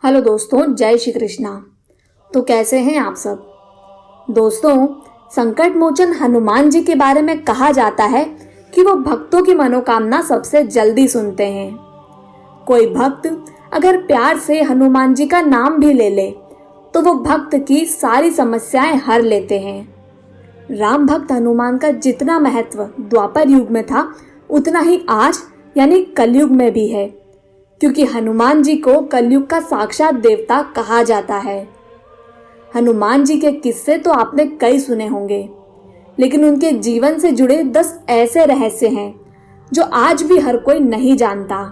Hello दोस्तों, जय श्री कृष्णा। तो कैसे हैं आप सब दोस्तों। संकट मोचन हनुमान जी के बारे में कहा जाता है कि वो भक्तों की मनोकामना सबसे जल्दी सुनते हैं। कोई भक्त अगर प्यार से हनुमान जी का नाम भी ले ले तो वो भक्त की सारी समस्याएं हर लेते हैं। राम भक्त हनुमान का जितना महत्व द्वापर युग में था उतना ही आज यानी कलयुग में भी है, क्योंकि हनुमान जी को कलयुग का साक्षात देवता कहा जाता है। हनुमान जी के किस्से तो आपने कई सुने होंगे, लेकिन उनके जीवन से जुड़े 10 ऐसे रहस्य हैं जो आज भी हर कोई नहीं जानता।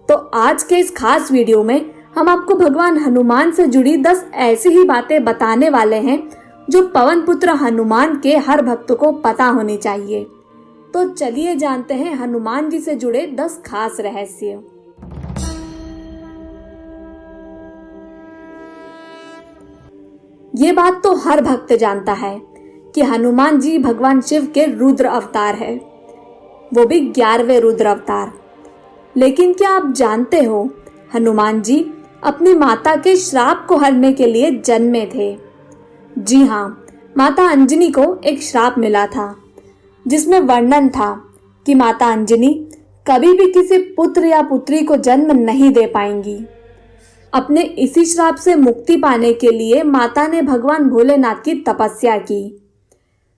तो आज के इस खास वीडियो में हम आपको भगवान हनुमान से जुड़ी 10 ऐसी ही बातें बताने वाले हैं जो पवन पुत्र हनुमान के हर भक्त को पता होनी चाहिए। तो चलिए जानते हैं हनुमान जी से जुड़े 10 खास रहस्य। ये बात तो हर भक्त जानता है कि हनुमान जी भगवान शिव के रुद्र अवतार है, वो भी 11वें रुद्र अवतार। लेकिन क्या आप जानते हो हनुमान जी अपनी माता के श्राप को हरने के लिए जन्मे थे। जी हाँ, माता अंजनी को एक श्राप मिला था जिसमें वर्णन था कि माता अंजनी कभी भी किसी पुत्र या पुत्री को जन्म नहीं दे पाएंगी। अपने इसी श्राप से मुक्ति पाने के लिए माता ने भगवान भोलेनाथ की तपस्या की।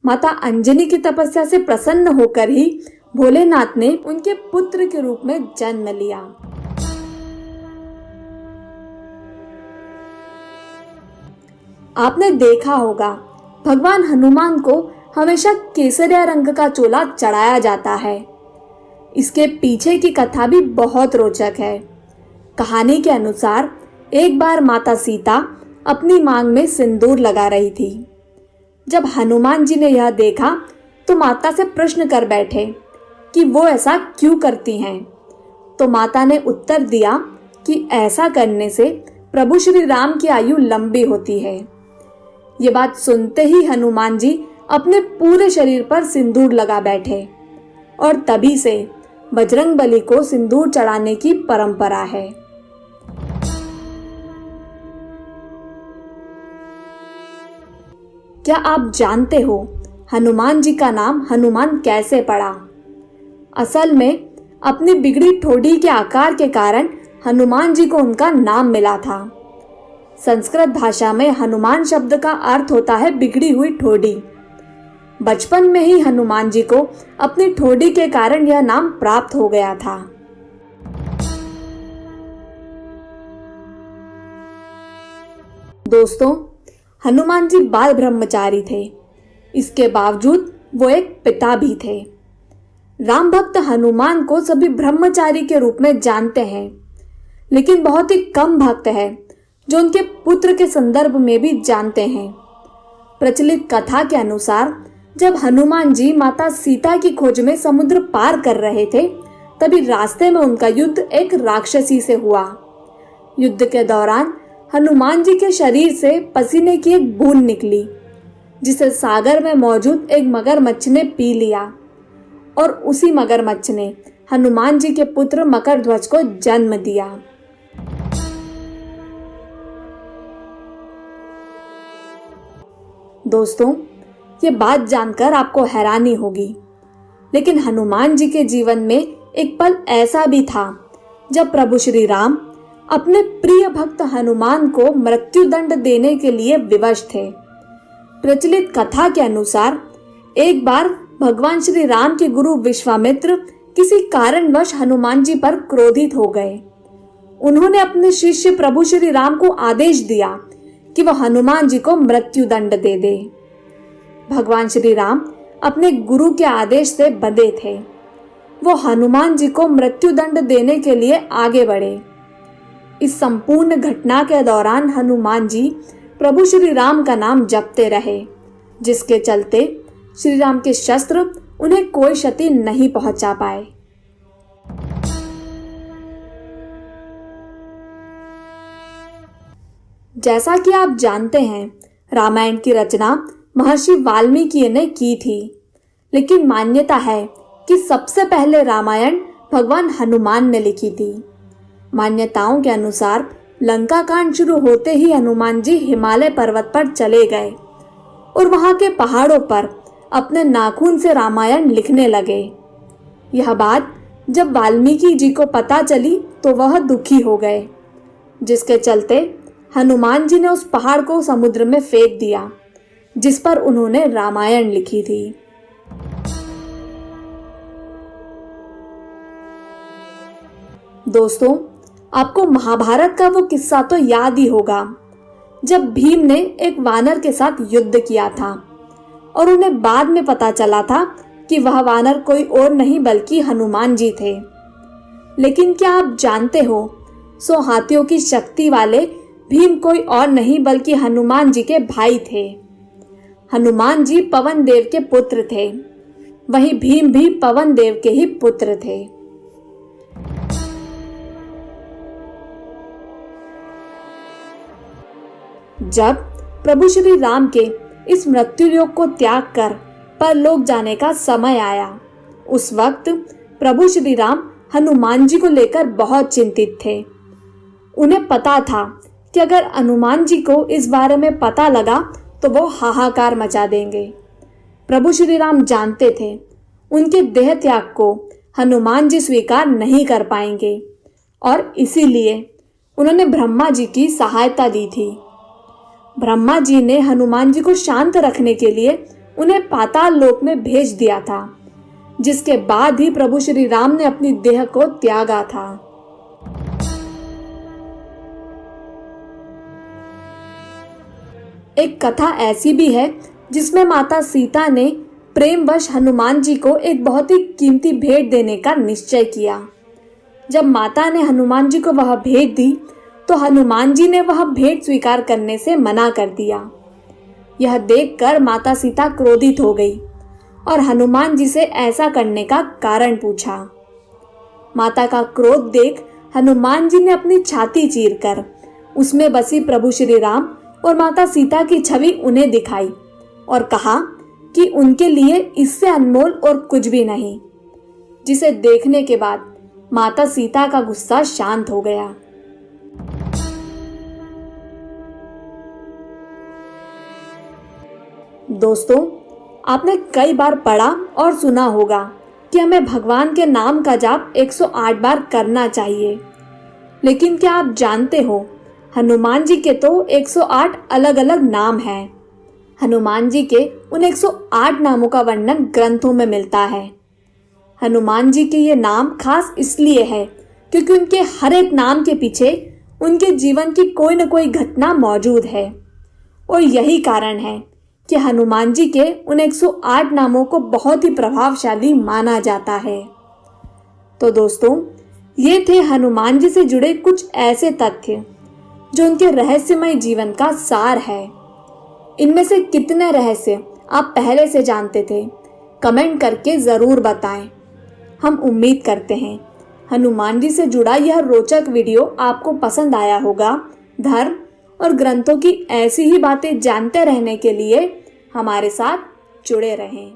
माता अंजनी की तपस्या से प्रसन्न होकर ही भोलेनाथ ने उनके पुत्र के रूप में जन्म लिया। आपने देखा होगा भगवान हनुमान को हमेशा केसरिया रंग का चोला चढ़ाया जाता है। इसके पीछे की कथा भी बहुत रोचक है। कहानी के अनुसार एक बार माता सीता अपनी मांग में सिंदूर लगा रही थी। जब हनुमान जी ने यह देखा तो माता से प्रश्न कर बैठे कि वो ऐसा क्यों करती हैं। तो माता ने उत्तर दिया कि ऐसा करने से प्रभु श्री राम की आयु लंबी होती है। ये बात सुनते ही हनुमान जी अपने पूरे शरीर पर सिंदूर लगा बैठे और तभी से बजरंगबली को सिंदूर चढ़ाने की परंपरा है। क्या आप जानते हो हनुमान जी का नाम हनुमान कैसे पड़ा? असल में अपनी बिगड़ी ठोड़ी के आकार के कारण हनुमान जी को उनका नाम मिला था। संस्कृत भाषा में हनुमान शब्द का अर्थ होता है बिगड़ी हुई ठोड़ी। बचपन में ही हनुमान जी को अपनी ठोड़ी के कारण यह नाम प्राप्त हो गया था। दोस्तों, हनुमान जी बाल ब्रह्मचारी थे। इसके बावजूद वो एक पिता भी थे। राम भक्त हनुमान को सभी ब्रह्मचारी के रूप में जानते हैं, लेकिन बहुत ही कम भक्त हैं जो उनके पुत्र के संदर्भ में भी जानते हैं। प्रचलित कथा के अनुसार जब हनुमान जी माता सीता की खोज में समुद्र पार कर रहे थे, तभी रास्ते में उनका युद्ध एक राक्षसी से हुआ। युद्ध के दौरान हनुमान जी के शरीर से पसीने की एक बूंद निकली, जिसे सागर में मौजूद एक मगरमच्छ ने पी लिया और उसी मगरमच्छ ने हनुमान जी के पुत्र मकरध्वज को जन्म दिया। दोस्तों, ये बात जानकर आपको हैरानी होगी, लेकिन हनुमान जी के जीवन में एक पल ऐसा भी था जब प्रभु श्री राम अपने प्रिय भक्त हनुमान को मृत्यु दंड देने के लिए विवश थे। प्रचलित कथा के अनुसार एक बार भगवान श्री राम के गुरु विश्वामित्र किसी कारणवश हनुमान जी पर क्रोधित हो गए। उन्होंने अपने शिष्य प्रभु श्री राम को आदेश दिया कि वह हनुमान जी को मृत्यु दंड दे दे। भगवान श्री राम अपने गुरु के आदेश से बंधे थे। वो हनुमान जी को मृत्यु दंड देने के लिए आगे बढ़े। इस संपूर्ण घटना के दौरान हनुमान जी प्रभु श्री राम का नाम जपते रहे, जिसके चलते श्री राम के शस्त्र उन्हें कोई क्षति नहीं पहुंचा पाए। जैसा कि आप जानते हैं, रामायण की रचना महर्षि वाल्मीकि ने की थी, लेकिन मान्यता है कि सबसे पहले रामायण भगवान हनुमान ने लिखी थी। मान्यताओं के अनुसार लंका कांड शुरू होते ही हनुमान जी हिमालय पर्वत पर चले गए और वहां के पहाड़ों पर अपने नाखून से रामायण लिखने लगे। यह बात जब वाल्मीकि जी को पता चली तो वह दुखी हो गए, जिसके चलते हनुमान जी ने उस पहाड़ को समुद्र में फेंक दिया जिस पर उन्होंने रामायण लिखी थी। दोस्तों, आपको महाभारत का वो किस्सा तो याद ही होगा जब भीम ने एक वानर के साथ युद्ध किया था और उन्हें बाद में पता चला था कि वह वानर कोई और नहीं बल्कि हनुमान जी थे। लेकिन क्या आप जानते हो, 100 हाथियों की शक्ति वाले भीम कोई और नहीं बल्कि हनुमान जी के भाई थे। हनुमान जी पवन देव के पुत्र थे, वहीं भीम भी पवन देव के ही पुत्र थे। जब प्रभु श्री राम के इस मृत्यु लोक को त्याग कर परलोक जाने का समय आया, उस वक्त प्रभु श्री राम हनुमान जी को लेकर बहुत चिंतित थे। उन्हें पता था कि अगर हनुमान जी को इस बारे में पता लगा तो वो हाहाकार मचा देंगे। प्रभु श्री राम जानते थे उनके देह त्याग को हनुमान जी स्वीकार नहीं कर पाएंगे और इसीलिए उन्होंने ब्रह्मा जी की सहायता दी थी। ब्रह्मा जी ने हनुमान जी को शांत रखने के लिए उन्हें पाताल लोक में भेज दिया था, जिसके बाद ही प्रभु श्री राम ने अपनी देह को त्यागा था। एक कथा ऐसी भी है जिसमें माता सीता ने प्रेमवश हनुमान जी को एक बहुत ही कीमती भेंट देने का निश्चय किया। जब माता ने हनुमान जी को वह भेंट दी तो हनुमान जी ने वह भेंट स्वीकार करने से मना कर दिया। यह देखकर माता सीता क्रोधित हो गई और हनुमान जी से ऐसा करने का कारण पूछा। माता का क्रोध देख हनुमान जी ने अपनी छाती चीरकर उसमें बसी प्रभु श्री राम और माता सीता की छवि उन्हें दिखाई और कहा कि उनके लिए इससे अनमोल और कुछ भी नहीं, जिसे देखने के बाद माता सीता का गुस्सा शांत हो गया। दोस्तों, आपने कई बार पढ़ा और सुना होगा कि हमें भगवान के नाम का जाप 108 बार करना चाहिए। लेकिन क्या आप जानते हो, हनुमान जी के तो 108 अलग अलग नाम हैं। हनुमान जी के उन 108 नामों का वर्णन ग्रंथों में मिलता है। हनुमान जी के ये नाम खास इसलिए है क्योंकि उनके हर एक नाम के पीछे उनके जीवन की कोई न कोई घटना मौजूद है और यही कारण है कि हनुमान जी के उन 108 नामों को बहुत ही प्रभावशाली माना जाता है। तो दोस्तों, ये थे हनुमान जी से जुड़े कुछ ऐसे तथ्य जो उनके रहस्यमय जीवन का सार है। इनमें से कितने रहस्य आप पहले से जानते थे, कमेंट करके ज़रूर बताएं। हम उम्मीद करते हैं हनुमान जी से जुड़ा यह रोचक वीडियो आपको पसंद आया होगा। धर्म और ग्रंथों की ऐसी ही बातें जानते रहने के लिए हमारे साथ जुड़े रहें।